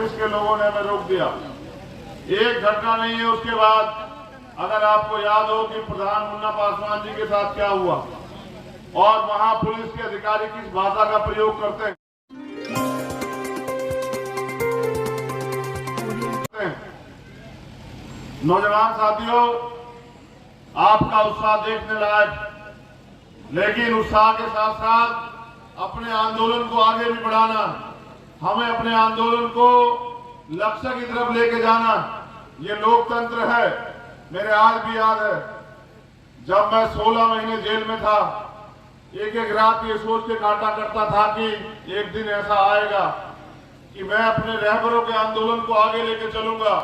Police के लोगों ने हमें रोक दिया। एक घटना नहीं है उसके बाद। अगर आपको याद हो कि प्रधान मुन्ना पासवान जी के साथ क्या हुआ और वहां पुलिस के अधिकारी किस भाषा का प्रयोग करते हैं। नौजवान साथियों, आपका उत्साह देखने लायक, लेकिन उत्साह के साथ साथ अपने आंदोलन को आगे भी बढ़ाना, हमें अपने आंदोलन को लक्ष्य की तरफ लेके जाना, ये लोकतंत्र है। मेरे आज भी याद है जब मैं 16 महीने जेल में था, एक एक रात ये सोच के काटा करता था कि एक दिन ऐसा आएगा कि मैं अपने रहबरों के आंदोलन को आगे लेके चलूंगा,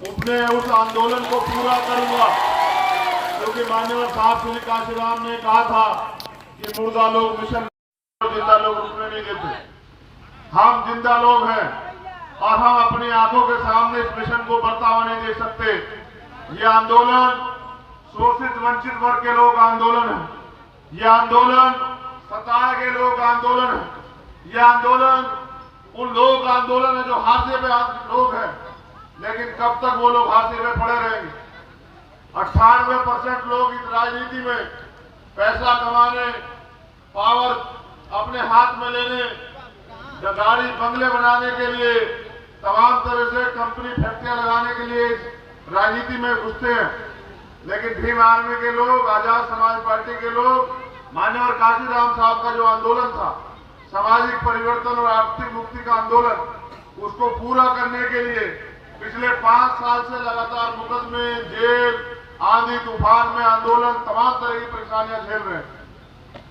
अपने उस आंदोलन को पूरा करूंगा। क्योंकि माननीय साहब श्री काशीराम ने कहा था कि मुर्दा लोग मिशन, जिंदा लोग रुकने नहीं देते। हम जिंदा लोग हैं और हम अपनी आंखों के सामने इस मिशन को बढ़ता हुआ नहीं देख सकते। ये आंदोलन शोषित वंचित वर्ग के लोग आंदोलन है, ये आंदोलन सताए गए लोग आंदोलन है, ये आंदोलन उन लोग आंदोलन है जो हाशिए पे लोग हैं। लेकिन कब तक वो लोग हाशिए पे पड़े रहेंगे? 98% लोग इस राजनीति में पैसा कमाने, पावर अपने हाथ में लेने, गाड़ी बंगले बनाने के लिए, तमाम तरह से कंपनी फैक्ट्रियां लगाने के लिए राजनीति में घुसते हैं। लेकिन भीम आर्मी के लोग, आजाद समाज पार्टी के लोग, माननीय काशीराम साहब का जो आंदोलन था, सामाजिक परिवर्तन और आर्थिक मुक्ति का आंदोलन, उसको पूरा करने के लिए पिछले 5 साल से लगातार मुकदमे, जेल, आंधी तूफान में आंदोलन, तमाम तरह की परेशानियां झेल रहे हैं।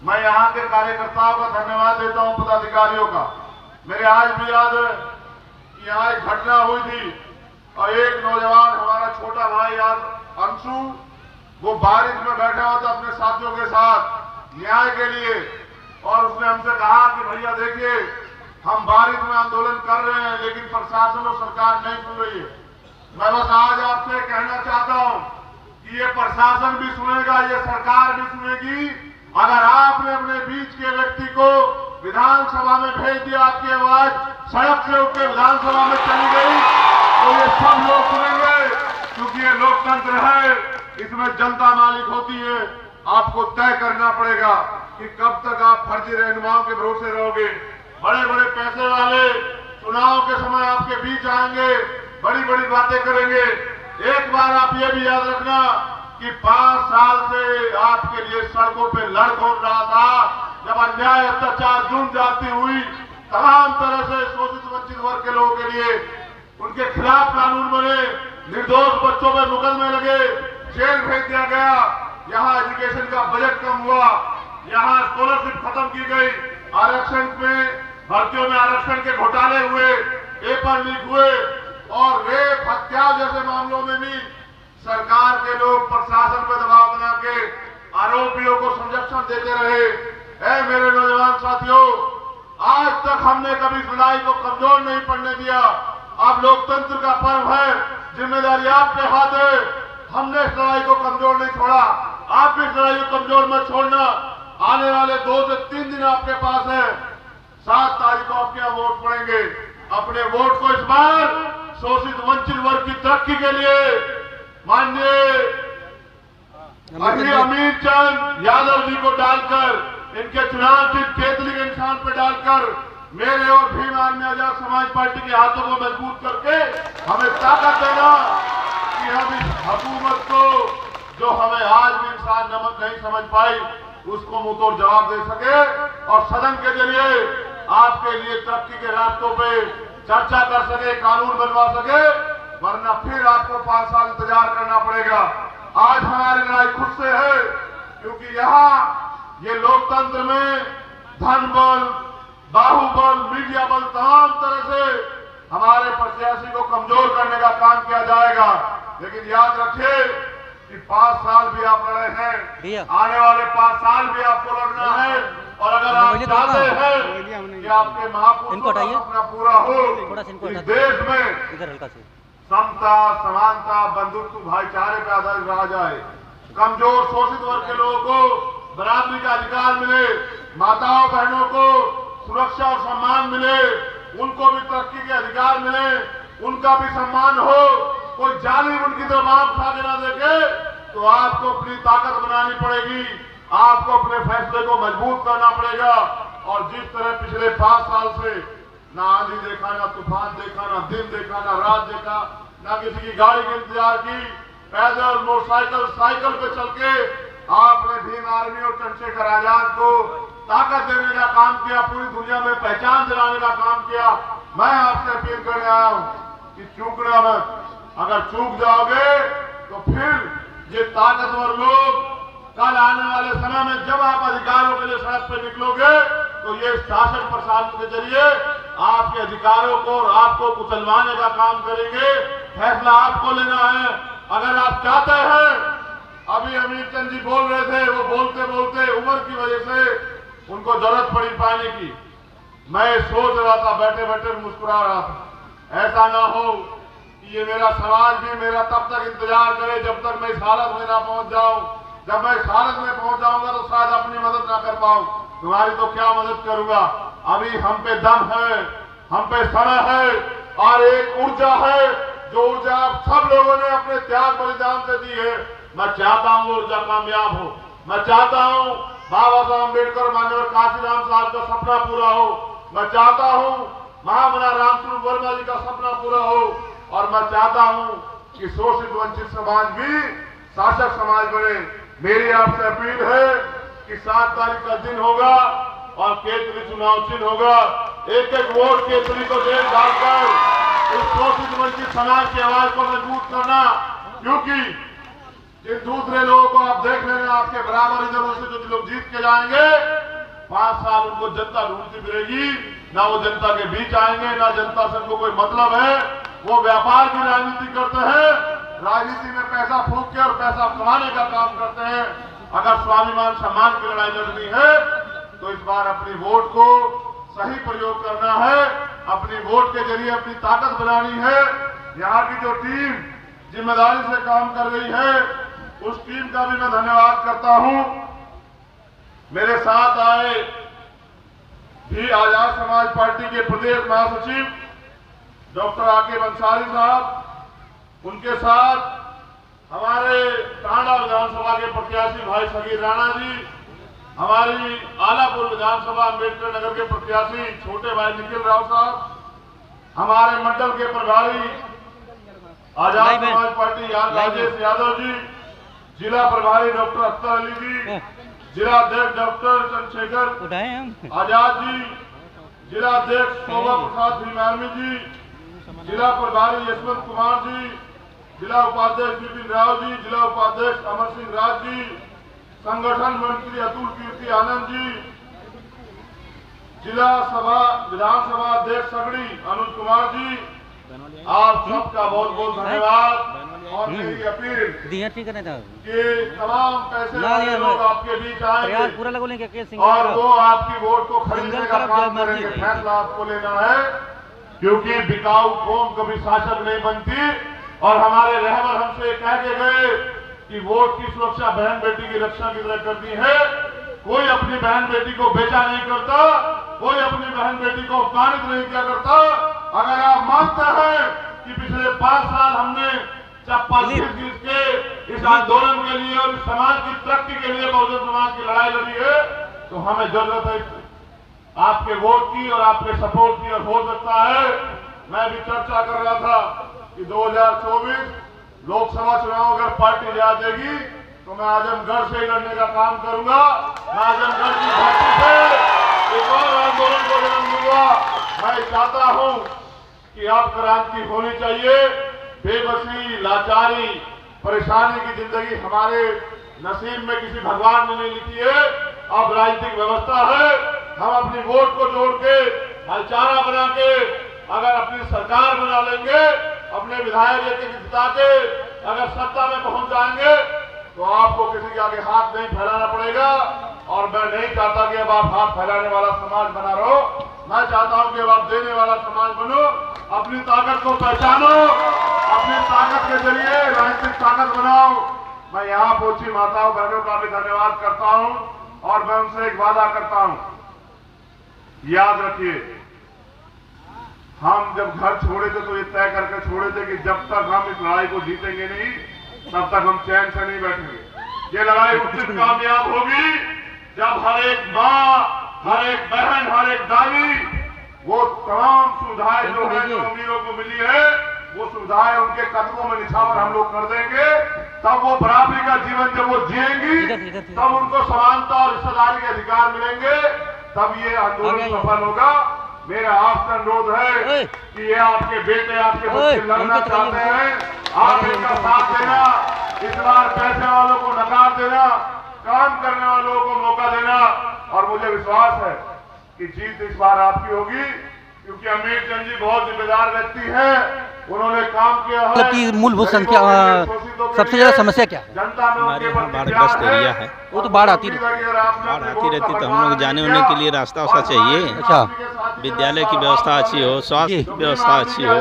मैं यहाँ के कार्यकर्ताओं का धन्यवाद देता हूँ, पदाधिकारियों का। मेरे आज भी याद है कि यहाँ एक घटना हुई थी और एक नौजवान, हमारा छोटा भाई याद अंशु, वो बारिश में बैठा हुआ था अपने साथियों के साथ न्याय के लिए, और उसने हमसे कहा कि भैया देखिए, हम बारिश में आंदोलन कर रहे हैं लेकिन प्रशासन और सरकार नहीं सुन रही है। मैं बस आज आपसे कहना चाहता हूं कि ये प्रशासन भी सुनेगा, ये सरकार भी सुनेगी। अगर आपने अपने बीच के व्यक्ति को विधानसभा में भेज दिया, आपकी आवाज सड़क से उठकर विधानसभा में चली गई, तो ये सब लोग सुनेंगे। क्योंकि ये लोकतंत्र है, इसमें जनता मालिक होती है। आपको तय करना पड़ेगा कि कब तक आप फर्जी रहनुमाओं के भरोसे रहोगे। बड़े बड़े पैसे वाले चुनाव के समय आपके बीच आएंगे, बड़ी बड़ी बातें करेंगे। एक बार आप ये भी याद रखना कि 5 साल से आपके लिए सड़कों पे लड़ कौन रहा था, जब अन्याय, अत्याचार, जुल्म जाती हुई तमाम तरह से शोषित वंचित वर्ग के लोगों के लिए उनके खिलाफ कानून बने, निर्दोष बच्चों पर मुकदमे लगे, जेल भेज दिया गया, यहाँ एजुकेशन का बजट कम हुआ, यहाँ स्कॉलरशिप खत्म की गई, आरक्षण में, भर्तियों में आरक्षण के घोटाले हुए, पेपर लीक हुए, और रेप, हत्या जैसे मामलों में भी सरकार के लोग प्रशासन पर दबाव बना के आरोपियों को संरक्षण देते रहे। मेरे नौजवान साथियों, आज तक हमने कभी लड़ाई को कमजोर नहीं पड़ने दिया। अब लोकतंत्र का पर्व है, जिम्मेदारी आपके हाथ है। हमने इस लड़ाई को कमजोर नहीं छोड़ा, आप भी इस लड़ाई को कमजोर मत छोड़ना। आने वाले 2 से 3 दिन आपके पास है। 7 तारीख को आपके यहाँ वोट पड़ेंगे। अपने वोट को इस बार शोषित वंचित वर्ग की तरक्की के लिए माननीय अमित चंद यादव जी को डालकर, इनके चुनाव चिन्ह केतली के निशान पर डालकर, मेरे और भीम आर्मी आजाद समाज पार्टी के हाथों को मजबूत करके हमें ताकत देना कि हम इस हुकूमत को, जो हमें आज भी इंसान नमक नहीं समझ पाई, उसको मुंह तोड़ जवाब दे सके और सदन के जरिए आपके लिए तरक्की के रास्तों पे चर्चा कर सके, कानून बनवा सके। वरना फिर आपको 5 साल इंतजार करना पड़ेगा। आज हमारी लड़ाई खुद से है, क्योंकि यहाँ ये लोकतंत्र में धन बल, बाहुबल, मीडिया बल, तमाम तरह से हमारे प्रत्याशी को कमजोर करने का काम किया जाएगा। लेकिन याद रखिए कि 5 साल भी आप लड़े हैं, आने वाले 5 साल भी आपको लड़ना है। और अगर आप चाहते हैं कि आपके महापुरुषों का सपना पूरा हो, इस देश में समता, समानता, बंधुत्व, भाईचारे पर आधारित रहा जाए, कमजोर शोषित वर्ग के लोगों को बराबरी का अधिकार मिले, माताओं बहनों को सुरक्षा और सम्मान मिले, उनको भी तरक्की के अधिकार मिले, उनका भी सम्मान हो, कोई जालिम उनकी तरफ आंख उठा के ना देखे, तो आपको अपनी ताकत बनानी पड़ेगी, आपको अपने फैसले को मजबूत करना पड़ेगा। और जिस तरह पिछले 5 साल से ना आंधी देखा, ना तूफान देखा, ना दिन देखा, ना रात देखा, ना किसी की गाड़ी का इंतजार की, पैदल, मोटरसाइकिल, साइकिल पे चल के आपने भीम आर्मी और चंद्रशेखर आजाद को ताकत देने का काम किया, पूरी दुनिया में पहचान दिलाने का काम किया। मैं आपसे अपील करने आया हूं कि चूकना मत। अगर चूक जाओगे तो फिर ये ताकतवर लोग कल आने वाले समय में जब आप अधिकारों के लिए सड़क पर निकलोगे तो ये शासन प्रशासन के जरिए आपके अधिकारों को और आपको कुचलवाने का काम करेंगे। फैसला आपको लेना है। अगर आप चाहते हैं, अभी अमित चंद जी बोल रहे थे, वो बोलते बोलते उम्र की वजह से उनको जरूरत पड़ी पानी की। मैं सोच रहा था, बैठे बैठे मुस्कुरा रहा था, ऐसा ना हो कि ये मेरा समाज भी मेरा तब तक इंतजार करे जब तक मैं इस हालत में ना पहुंच जाऊं। जब मैं इस हालत में पहुंच जाऊंगा तो शायद अपनी मदद ना कर पाऊं, तुम्हारी तो क्या मदद करूंगा। अभी हम पे दम है, हम पे समय है और एक ऊर्जा है, जो ऊर्जा आप सब लोगों ने अपने त्याग बलिदान से दी है। मैं चाहता हूं वो ऊर्जा कामयाब हो। मैं चाहता हूं बाबा साहब अम्बेडकर, माननीय काशीराम साहब का सपना पूरा हो। मैं चाहता हूं महामना रामचंद्र वर्मा जी का सपना पूरा हो। और मैं चाहता हूं कि शोषित वंचित समाज भी शासक समाज बने। मेरी आपसे अपील है कि 7 तारीख का दिन होगा और केतली चुनाव चिन्ह होगा। एक एक वोट केतली को जेल डालकर इस शोषित वंचित समाज की आवाज को मजबूत करना, क्योंकि इन दूसरे लोगों को आप देख लेना, आपके बराबर इधर से जो लोग जीत के जाएंगे 5 साल उनको जनता ढूंढती फिरेगी, ना वो जनता के बीच आएंगे, ना जनता से उनको कोई मतलब है। वो व्यापार की राजनीति करते हैं, राजनीति में पैसा फूंक के और पैसा कमाने का काम करते हैं। अगर स्वाभिमान सम्मान की लड़ाई लड़नी है तो इस बार अपनी वोट को सही प्रयोग करना है, अपनी वोट के जरिए अपनी ताकत बनानी है। यहाँ की जो टीम जिम्मेदारी से काम कर रही है उस टीम का भी मैं धन्यवाद करता हूं। मेरे साथ आए भी आजाद समाज पार्टी के प्रदेश महासचिव डॉक्टर आके अंसारी साहब, उनके साथ हमारे टांडा विधानसभा के प्रत्याशी भाई सगीर राणा जी, हमारी आलापुर विधानसभा अम्बेडकर नगर के प्रत्याशी छोटे भाई निखिल राव साहब, हमारे मंडल के प्रभारी आजाद समाज पार्टी राजेश यादव जी, जिला प्रभारी डॉक्टर अख्तर अली जी, जिला अध्यक्ष डॉक्टर चंद्रशेखर आजाद जी, जिला अध्यक्ष शोभा प्रसाद भीमार्मी जी, जिला प्रभारी यशवंत कुमार जी, जिला उपाध्यक्ष विपिन राव जी, जिला उपाध्यक्ष अमर सिंह राज जी, संगठन मंत्री अतुल कीर्ति आनंद जी, जिला सभा विधानसभा अध्यक्ष सगड़ी अनुज कुमार जी, आप सबका बहुत बहुत धन्यवाद। और मेरी अपील कि तमाम पैसे वाले लोग आपके बीच आएंगे और वो आपकी वोट को खरीदने का काम करेंगे। फैसला आपको लेना है, क्योंकि बिकाऊ कौम कभी शासक नहीं बनती। और हमारे रहबर हमसे कह के गए कि वोट की सुरक्षा बहन बेटी की रक्षा की तरह करनी है। कोई अपनी बहन बेटी को बेचा नहीं करता, कोई अपनी बहन बेटी को अपमानित नहीं किया करता। अगर आप मानते हैं कि पिछले 5 साल हमने चप्पा जीत के इस आंदोलन के लिए और समाज की तरक्की के लिए बहुजन समाज की लड़ाई लड़ी है, तो हमें जरूरत है आपके वोट की और आपके सपोर्ट की। और हो सकता है, मैं भी चर्चा कर रहा था कि 2024 लोकसभा चुनाव अगर पार्टी जिता देगी तो मैं आजमगढ़ से ही लड़ने का काम करूंगा। मैं आजमगढ़ की धरती से एक और आंदोलन को जन्म दूंगा। मैं चाहता हूं कि अब क्रांति होनी चाहिए। बेबसी, लाचारी, परेशानी की जिंदगी हमारे नसीब में किसी भगवान ने नहीं लिखी है। अब राजनीतिक व्यवस्था है, हम अपनी वोट को जोड़ के भाईचारा बना के अगर अपनी सरकार बना लेंगे, अपने विधायक एक जिता के अगर सत्ता में पहुंच जाएंगे तो आपको किसी के आगे हाथ नहीं फैलाना पड़ेगा। और मैं नहीं चाहता कि अब आप हाथ फैलाने वाला समाज बना रहो। मैं चाहता हूं कि अब आप देने वाला समाज बनो, अपनी ताकत को पहचानो, अपनी ताकत के जरिए राजनीतिक ताकत बनाओ। मैं यहाँ पहुंची माताओं बहनों का भी धन्यवाद करता हूं और मैं उनसे एक वादा करता हूं, याद रखिए हम जब घर छोड़े थे तो ये तय करके छोड़े थे कि जब तक हम इस लड़ाई को जीतेंगे नहीं तब तक हम चैन से नहीं बैठेंगे। ये लड़ाई उस दिन कामयाब होगी जब हर एक माँ, हर एक बहन, हर एक दादी वो तमाम सुविधाएं जो है जो अमीरों को मिली है वो सुविधाएं उनके कदमों में निछावर हम लोग कर देंगे। तब वो बराबरी का जीवन जब वो जिएंगी तब उनको समानता और हिस्सेदारी के अधिकार मिलेंगे, तब ये आंदोलन सफल होगा। मेरा आपसे अनुरोध है कि ये आपके बेटे, आपके बच्चे लड़ना चाहते हैं, आप इनका साथ देना, इस बार पैसे वालों को नकार देना, काम करने वालों को मौका देना। और मुझे विश्वास है कि जीत इस बार आपकी होगी, क्योंकि अमीर चंद जी बहुत जिम्मेदार व्यक्ति हैं, उन्होंने काम किया है। मतलब की मूलभूत संख्या सबसे ज्यादा समस्या क्या है? हमारे यहाँ बाढ़ग्रस्त एरिया है, वो तो बाढ़ आती रहती तो हम लोग जाने होने के लिए रास्ता वस्ता चाहिए। अच्छा, विद्यालय की व्यवस्था अच्छी हो, स्वास्थ्य की व्यवस्था अच्छी हो,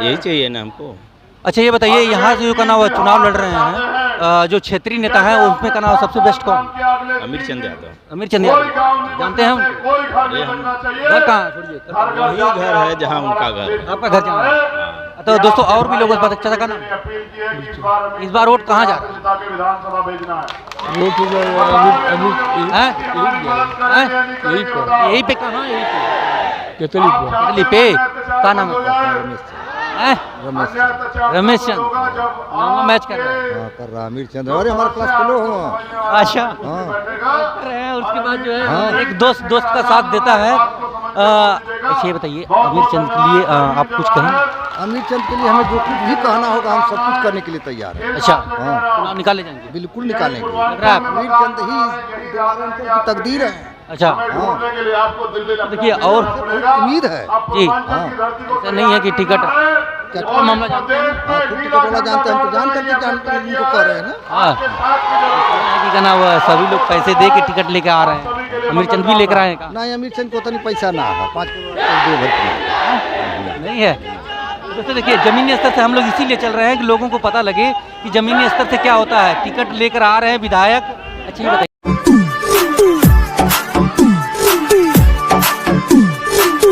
यही चाहिए ना हमको। अच्छा ये बताइए, यहाँ से जो का नाम चुनाव लड़ रहे हैं जो क्षेत्रीय नेता हैं उसमें का नाम सबसे बेस्ट कौन? अमीर चंद यादव। अमीर चंद यादव जानते हैं हम? घर कहाँ? वही घर है जहाँ उनका घर है। आपका घर जहाँ है? तो दोस्तों और भी लोग इस बात अच्छा का नाम, इस बार वोट कहाँ जा रहा है? विधानसभा भेजना यही पे कहाँ? यही पे क्या नाम है? रमेश चंद लंबा मैच कर रहा है। कर रहा अमीर चंद, अरे हमारा क्लास फेलो हो। अच्छा, उसके बाद जो है एक दोस्त का साथ देता है। अच्छा ये बताइए, अमीर चंद के लिए आप कुछ कहें? अमीर चंद के लिए हमें जो कुछ भी कहना होगा हम सब कुछ करने के लिए तैयार हैं। अच्छा, चुनाव निकाले जाएंगे? बिल्कुल निकालेंगे। लग रहा है अमीर चंद ही तकदीर है। अच्छा, देखिए और उम्मीद है जी, ऐसा नहीं है कि टिकट क्या मामला जानते हैं? टिकट वाला जानते हैं, हम तो जान करके उनको कह रहे हैं ना। हाँ, ना वो सभी लोग पैसे दे के टिकट लेके आ रहे हैं, अमीर चंद भी लेकर आए हैं? नहीं, अमीर चंद को तो नहीं पैसा ना है, 5 करोड़ नहीं है। दोस्तों देखिए, जमीनी स्तर से हम लोग इसीलिए चल रहे हैं कि लोगों को पता लगे कि जमीनी स्तर से क्या होता है। टिकट लेकर आ रहे हैं विधायक। अच्छा ये बताइए,